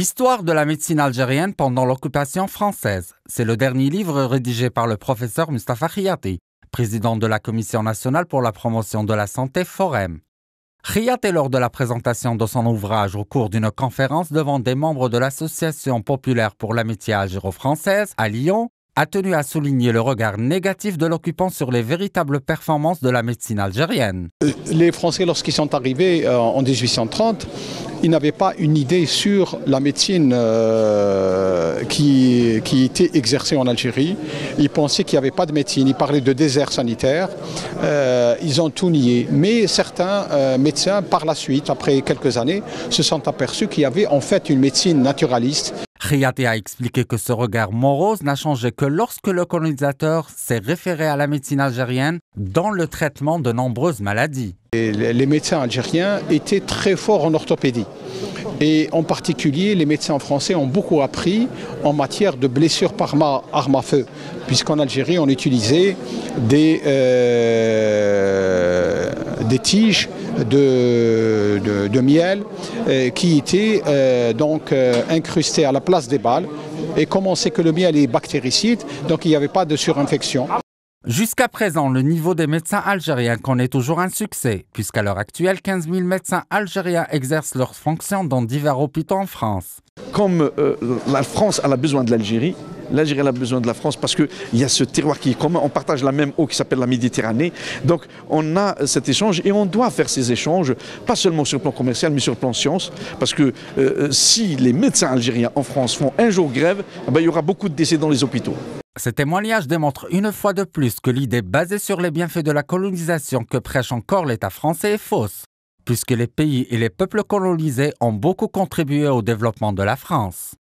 Histoire de la médecine algérienne pendant l'occupation française. C'est le dernier livre rédigé par le professeur Mustapha Khiyati, président de la Commission nationale pour la promotion de la santé Forem. Khiyati, lors de la présentation de son ouvrage au cours d'une conférence devant des membres de l'Association populaire pour l'amitié algéro-française à Lyon, a tenu à souligner le regard négatif de l'occupant sur les véritables performances de la médecine algérienne. Les Français, lorsqu'ils sont arrivés en 1830, ils n'avaient pas une idée sur la médecine qui était exercée en Algérie. Ils pensaient qu'il n'y avait pas de médecine. Ils parlaient de désert sanitaire. Ils ont tout nié. Mais certains médecins, par la suite, après quelques années, se sont aperçus qu'il y avait en fait une médecine naturaliste. Khiyati a expliqué que ce regard morose n'a changé que lorsque le colonisateur s'est référé à la médecine algérienne dans le traitement de nombreuses maladies. Et les médecins algériens étaient très forts en orthopédie. Et en particulier, les médecins français ont beaucoup appris en matière de blessures par arme à feu, puisqu'en Algérie, on utilisait des tiges de miel qui étaient incrustées à la place des balles. Et comme on sait que le miel est bactéricide, donc il n'y avait pas de surinfection. Jusqu'à présent, le niveau des médecins algériens connaît toujours un succès, puisqu'à l'heure actuelle, 15 000 médecins algériens exercent leurs fonctions dans divers hôpitaux en France. Comme la France a besoin de l'Algérie, l'Algérie a besoin de la France parce qu'il y a ce terroir qui est commun, on partage la même eau qui s'appelle la Méditerranée. Donc on a cet échange et on doit faire ces échanges, pas seulement sur le plan commercial, mais sur le plan science. Parce que si les médecins algériens en France font un jour grève, il y aura beaucoup de décès dans les hôpitaux. Ces témoignages démontrent une fois de plus que l'idée basée sur les bienfaits de la colonisation que prêche encore l'État français est fausse, puisque les pays et les peuples colonisés ont beaucoup contribué au développement de la France.